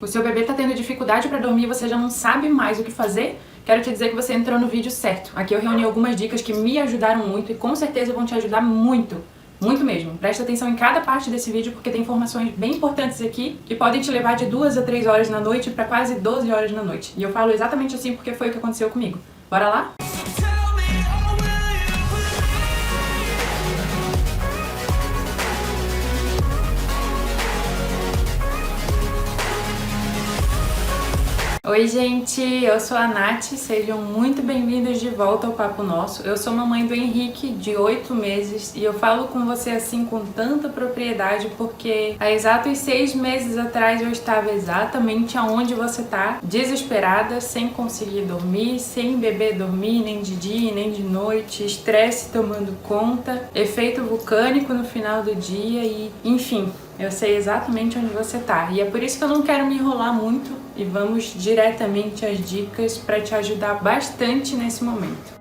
O seu bebê está tendo dificuldade para dormir e você já não sabe mais o que fazer? Quero te dizer que você entrou no vídeo certo. Aqui eu reuni algumas dicas que me ajudaram muito e com certeza vão te ajudar muito. Muito mesmo. Presta atenção em cada parte desse vídeo porque tem informações bem importantes aqui que podem te levar de 2 a 3 horas na noite para quase 12 horas na noite. E eu falo exatamente assim porque foi o que aconteceu comigo. Bora lá? Oi gente, eu sou a Nath, sejam muito bem-vindos de volta ao Papo Nosso. Eu sou mamãe do Henrique, de 8 meses, e eu falo com você assim com tanta propriedade porque há exatos 6 meses atrás eu estava exatamente aonde você tá, desesperada, sem conseguir dormir, sem bebê dormir, nem de dia, nem de noite, estresse tomando conta, efeito vulcânico no final do dia e, enfim, eu sei exatamente onde você tá. E é por isso que eu não quero me enrolar muito e vamos diretamente às dicas para te ajudar bastante nesse momento.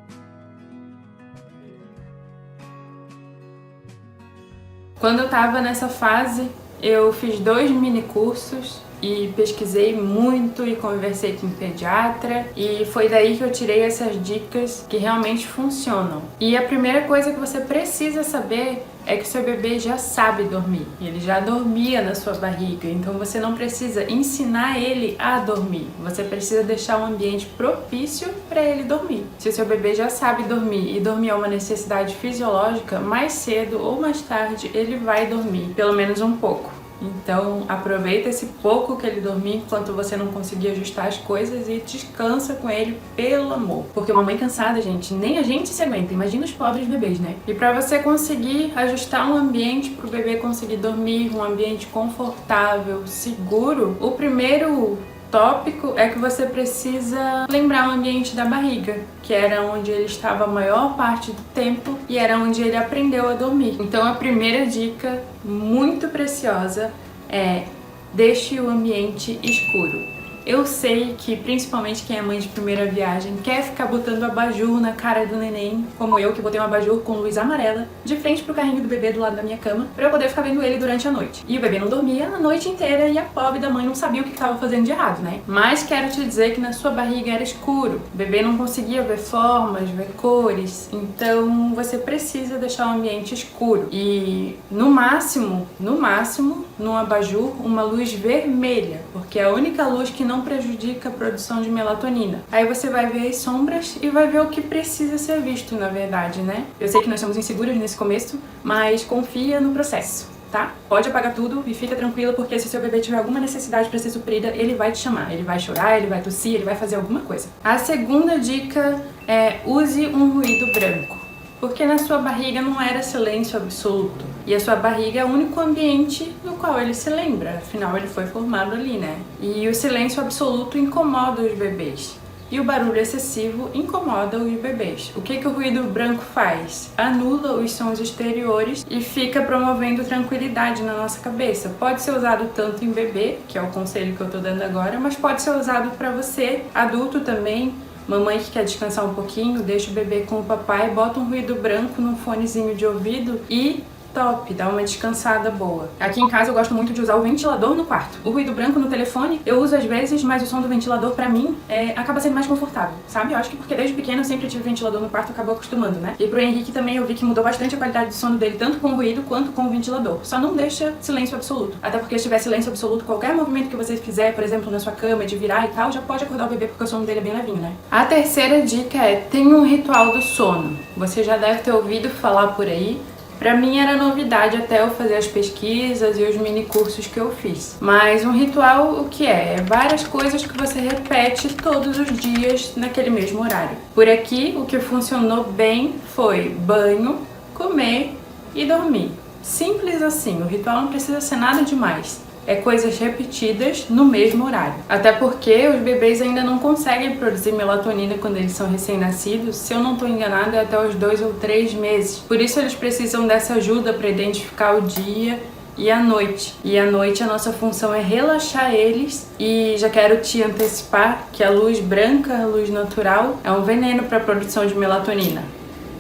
Quando eu tava nessa fase, eu fiz 2 mini cursos e pesquisei muito e conversei com o pediatra e foi daí que eu tirei essas dicas que realmente funcionam. E a primeira coisa que você precisa saber é que seu bebê já sabe dormir, ele já dormia na sua barriga, então você não precisa ensinar ele a dormir, você precisa deixar um ambiente propício para ele dormir. Se o seu bebê já sabe dormir e dormir é uma necessidade fisiológica, mais cedo ou mais tarde ele vai dormir, pelo menos um pouco. Então aproveita esse pouco que ele dormir enquanto você não conseguir ajustar as coisas e descansa com ele, pelo amor. Porque uma mãe cansada, gente, nem a gente se aguenta, imagina os pobres bebês, né? E pra você conseguir ajustar um ambiente pro bebê conseguir dormir, um ambiente confortável, seguro, o primeiro tópico é que você precisa lembrar o ambiente da barriga, que era onde ele estava a maior parte do tempo e era onde ele aprendeu a dormir. Então a primeira dica muito preciosa é: deixe o ambiente escuro. Eu sei que principalmente quem é mãe de primeira viagem quer ficar botando abajur na cara do neném, como eu que botei um abajur com luz amarela de frente pro carrinho do bebê do lado da minha cama pra eu poder ficar vendo ele durante a noite. E o bebê não dormia a noite inteira e a pobre da mãe não sabia o que estava fazendo de errado, né? Mas quero te dizer que na sua barriga era escuro, o bebê não conseguia ver formas, ver cores, então você precisa deixar o ambiente escuro e no máximo, num abajur, uma luz vermelha, porque é a única luz que não prejudica a produção de melatonina. Aí você vai ver as sombras e vai ver o que precisa ser visto, na verdade, né? Eu sei que nós somos inseguros nesse começo, mas confia no processo, tá? Pode apagar tudo e fica tranquila, porque se seu bebê tiver alguma necessidade para ser suprida, ele vai te chamar, ele vai chorar, ele vai tossir, ele vai fazer alguma coisa. A segunda dica é: use um ruído branco. Porque na sua barriga não era silêncio absoluto. E a sua barriga é o único ambiente no qual ele se lembra. Afinal, ele foi formado ali, né? E o silêncio absoluto incomoda os bebês. E o barulho excessivo incomoda os bebês. O que o ruído branco faz? Anula os sons exteriores e fica promovendo tranquilidade na nossa cabeça. Pode ser usado tanto em bebê, que é o conselho que eu tô dando agora, mas pode ser usado para você, adulto também. Mamãe que quer descansar um pouquinho, deixa o bebê com o papai, bota um ruído branco num fonezinho de ouvido e top, dá uma descansada boa. Aqui em casa eu gosto muito de usar o ventilador no quarto. O ruído branco no telefone eu uso às vezes, mas o som do ventilador pra mim acaba sendo mais confortável, sabe? Eu acho que porque desde pequeno eu sempre tive ventilador no quarto, acabou acostumando, né? E pro Henrique também eu vi que mudou bastante a qualidade de sono dele, tanto com o ruído quanto com o ventilador. Só não deixa silêncio absoluto. Até porque se tiver silêncio absoluto, qualquer movimento que você fizer, por exemplo, na sua cama, de virar e tal, já pode acordar o bebê porque o sono dele é bem levinho, né? A terceira dica é: tenha um ritual do sono. Você já deve ter ouvido falar por aí. Pra mim era novidade até eu fazer as pesquisas e os mini cursos que eu fiz. Mas um ritual, o que é? É várias coisas que você repete todos os dias naquele mesmo horário. Por aqui, o que funcionou bem foi banho, comer e dormir. Simples assim, o ritual não precisa ser nada demais. É coisas repetidas no mesmo horário. Até porque os bebês ainda não conseguem produzir melatonina quando eles são recém-nascidos. Se eu não estou enganada, é até os 2 ou 3 meses. Por isso eles precisam dessa ajuda para identificar o dia e a noite. E à noite a nossa função é relaxar eles. E já quero te antecipar que a luz branca, a luz natural, é um veneno para a produção de melatonina.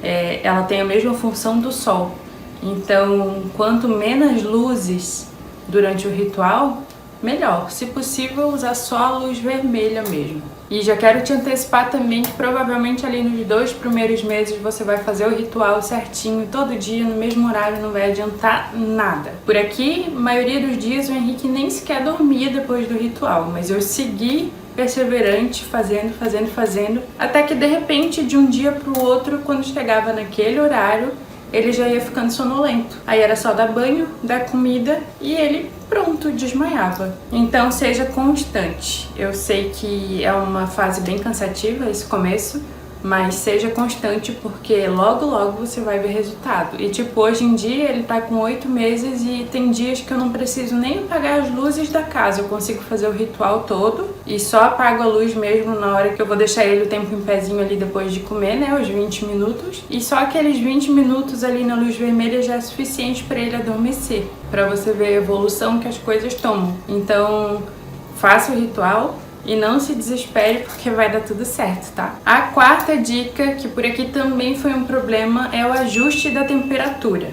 Ela tem a mesma função do sol. Então, quanto menos luzes durante o ritual, melhor. Se possível, usar só a luz vermelha mesmo. E já quero te antecipar também que provavelmente ali nos 2 primeiros meses você vai fazer o ritual certinho, todo dia, no mesmo horário, não vai adiantar nada. Por aqui, a maioria dos dias o Henrique nem sequer dormia depois do ritual, mas eu segui perseverante, fazendo, até que de repente, de um dia pro outro, quando chegava naquele horário, ele já ia ficando sonolento. Aí era só dar banho, dar comida e ele, pronto, desmaiava. Então seja constante. Eu sei que é uma fase bem cansativa esse começo, mas seja constante porque logo você vai ver resultado. E tipo, hoje em dia ele tá com 8 meses e tem dias que eu não preciso nem apagar as luzes da casa. Eu consigo fazer o ritual todo e só apago a luz mesmo na hora que eu vou deixar ele o tempo em pezinho ali depois de comer, né, os 20 minutos. E só aqueles 20 minutos ali na luz vermelha já é suficiente para ele adormecer, para você ver a evolução que as coisas tomam. Então, faça o ritual e não se desespere porque vai dar tudo certo, tá? A 4ª dica, que por aqui também foi um problema, é o ajuste da temperatura.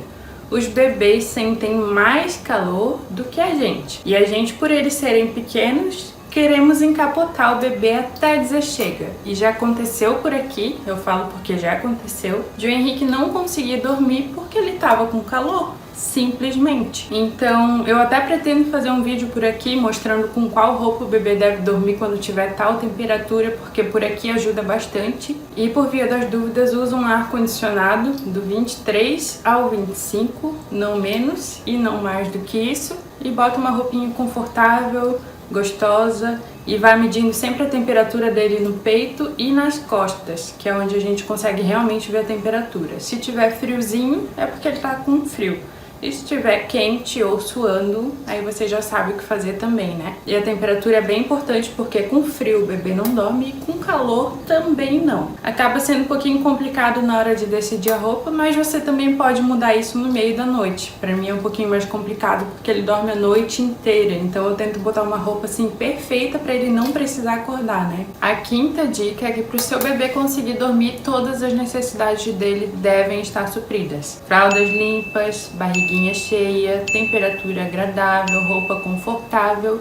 Os bebês sentem mais calor do que a gente. E a gente, por eles serem pequenos, queremos encapotar o bebê até dizer chega. E já aconteceu por aqui, eu falo porque já aconteceu, de o Henrique não conseguir dormir porque ele tava com calor. Simplesmente. Então, eu até pretendo fazer um vídeo por aqui mostrando com qual roupa o bebê deve dormir quando tiver tal temperatura, porque por aqui ajuda bastante. E por via das dúvidas, usa um ar-condicionado do 23 ao 25, não menos e não mais do que isso. E bota uma roupinha confortável, gostosa, e vai medindo sempre a temperatura dele no peito e nas costas, que é onde a gente consegue realmente ver a temperatura. Se tiver friozinho, é porque ele tá com frio. E se estiver quente ou suando, aí você já sabe o que fazer também, né? E a temperatura é bem importante porque com frio o bebê não dorme e com calor também não. Acaba sendo um pouquinho complicado na hora de decidir a roupa, mas você também pode mudar isso no meio da noite. Pra mim é um pouquinho mais complicado porque ele dorme a noite inteira, então eu tento botar uma roupa assim perfeita pra ele não precisar acordar, né? A 5ª dica é que pro seu bebê conseguir dormir, todas as necessidades dele devem estar supridas. Fraldas limpas, barriguinha cheia, temperatura agradável, roupa confortável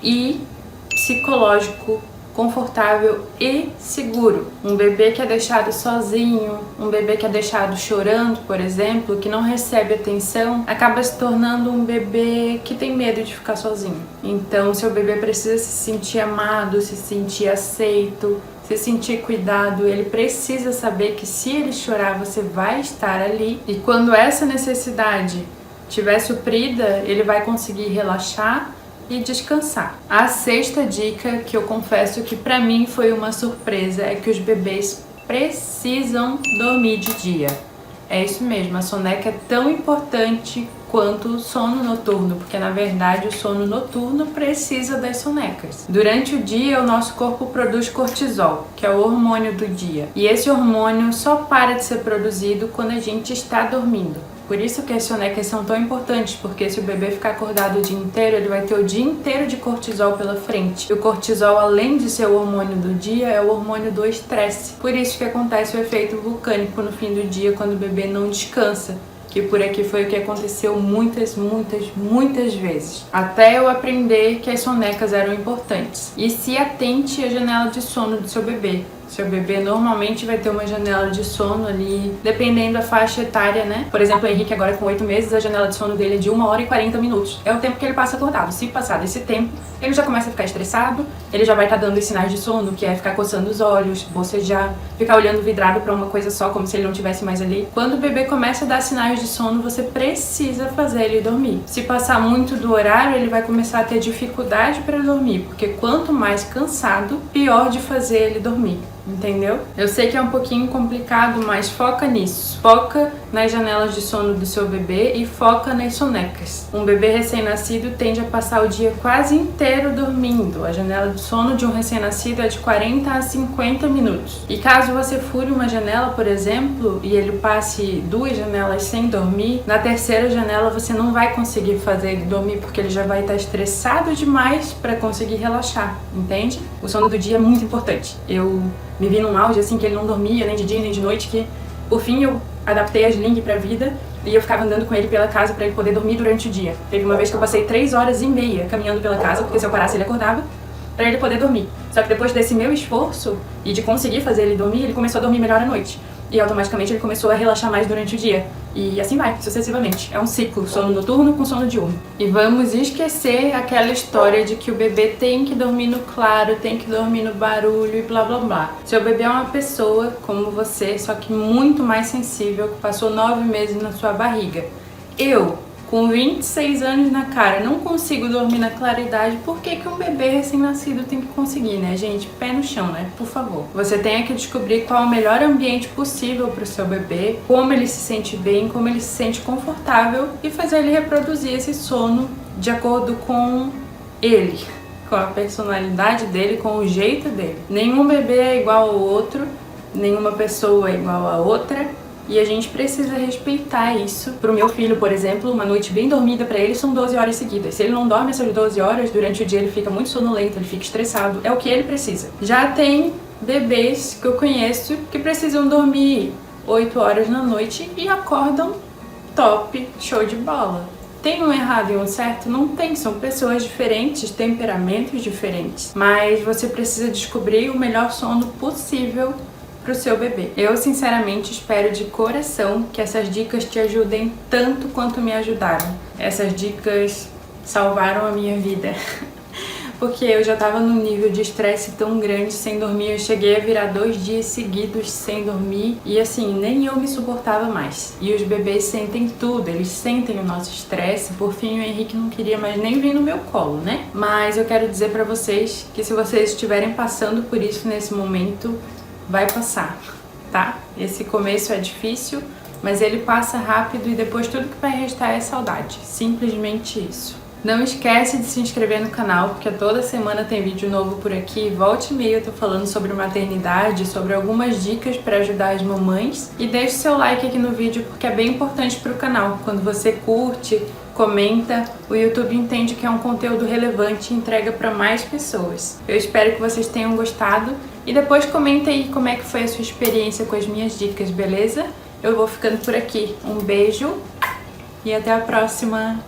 e psicológico confortável e seguro. Um bebê que é deixado sozinho, um bebê que é deixado chorando, por exemplo, que não recebe atenção, acaba se tornando um bebê que tem medo de ficar sozinho. Então, seu bebê precisa se sentir amado, se sentir aceito, se sentir cuidado. Ele precisa saber que se ele chorar, você vai estar ali. E quando essa necessidade estiver suprida, ele vai conseguir relaxar e descansar. A 6ª dica, que eu confesso que pra mim foi uma surpresa, é que os bebês precisam dormir de dia. É isso mesmo, a soneca é tão importante quanto o sono noturno, porque na verdade o sono noturno precisa das sonecas. Durante o dia, o nosso corpo produz cortisol, que é o hormônio do dia. E esse hormônio só para de ser produzido quando a gente está dormindo. Por isso que as sonecas são tão importantes, porque se o bebê ficar acordado o dia inteiro, ele vai ter o dia inteiro de cortisol pela frente. E o cortisol, além de ser o hormônio do dia, é o hormônio do estresse. Por isso que acontece o efeito vulcânico no fim do dia, quando o bebê não descansa. Que por aqui foi o que aconteceu muitas vezes. Até eu aprender que as sonecas eram importantes. E se atente à janela de sono do seu bebê. Seu bebê normalmente vai ter uma janela de sono ali, dependendo da faixa etária, né? Por exemplo, o Henrique agora com 8 meses, a janela de sono dele é de 1 hora e 40 minutos. É o tempo que ele passa acordado. Se passar desse tempo, ele já começa a ficar estressado, ele já vai estar dando os sinais de sono, que é ficar coçando os olhos, bocejar, ficar olhando vidrado pra uma coisa só, como se ele não estivesse mais ali. Quando o bebê começa a dar sinais de sono, você precisa fazer ele dormir. Se passar muito do horário, ele vai começar a ter dificuldade para dormir, porque quanto mais cansado, pior de fazer ele dormir. Entendeu? Eu sei que é um pouquinho complicado, mas foca nisso. Foca nas janelas de sono do seu bebê e foca nas sonecas. Um bebê recém-nascido tende a passar o dia quase inteiro dormindo. A janela de sono de um recém-nascido é de 40 a 50 minutos. E caso você fure uma janela, por exemplo, e ele passe 2 janelas sem dormir, na 3ª janela você não vai conseguir fazer ele dormir porque ele já vai estar estressado demais para conseguir relaxar, entende? O sono do dia é muito importante. Eu me vi num auge assim que ele não dormia nem de dia nem de noite, que por fim eu adaptei a Sling pra vida, e eu ficava andando com ele pela casa pra ele poder dormir durante o dia. Teve uma vez que eu passei 3h30 caminhando pela casa, porque se eu parasse ele acordava, pra ele poder dormir. Só que depois desse meu esforço e de conseguir fazer ele dormir, ele começou a dormir melhor à noite. E automaticamente ele começou a relaxar mais durante o dia. E assim vai, sucessivamente. É um ciclo, sono noturno com sono diurno. E vamos esquecer aquela história de que o bebê tem que dormir no claro, tem que dormir no barulho e blá blá blá. Seu bebê é uma pessoa como você, só que muito mais sensível, que passou 9 meses na sua barriga. Eu, com 26 anos na cara, não consigo dormir na claridade. Por que que um bebê recém-nascido tem que conseguir, né, gente? Pé no chão, né? Por favor. Você tem que descobrir qual é o melhor ambiente possível para o seu bebê, como ele se sente bem, como ele se sente confortável e fazer ele reproduzir esse sono de acordo com ele, com a personalidade dele, com o jeito dele. Nenhum bebê é igual ao outro, nenhuma pessoa é igual a outra. E a gente precisa respeitar isso. Pro meu filho, por exemplo, uma noite bem dormida pra ele são 12 horas seguidas. Se ele não dorme essas 12 horas, durante o dia ele fica muito sonolento, ele fica estressado. É o que ele precisa. Já tem bebês que eu conheço que precisam dormir 8 horas na noite e acordam top, show de bola. Tem um errado e um certo? Não tem, são pessoas diferentes, temperamentos diferentes. Mas você precisa descobrir o melhor sono possível pro seu bebê. Eu sinceramente espero de coração que essas dicas te ajudem tanto quanto me ajudaram. Essas dicas salvaram a minha vida. Porque eu já tava num nível de estresse tão grande sem dormir, eu cheguei a virar 2 dias seguidos sem dormir e assim, nem eu me suportava mais. E os bebês sentem tudo, eles sentem o nosso estresse. Por fim, o Henrique não queria mais nem vir no meu colo, né? Mas eu quero dizer pra vocês que se vocês estiverem passando por isso nesse momento, vai passar, tá? Esse começo é difícil, mas ele passa rápido e depois tudo que vai restar é saudade. Simplesmente isso. Não esquece de se inscrever no canal, porque toda semana tem vídeo novo por aqui. Volte e meia eu tô falando sobre maternidade, sobre algumas dicas para ajudar as mamães. E deixe seu like aqui no vídeo, porque é bem importante pro canal. Quando você curte, comenta, o YouTube entende que é um conteúdo relevante e entrega para mais pessoas. Eu espero que vocês tenham gostado e depois comenta aí como é que foi a sua experiência com as minhas dicas, beleza? Eu vou ficando por aqui. Um beijo e até a próxima!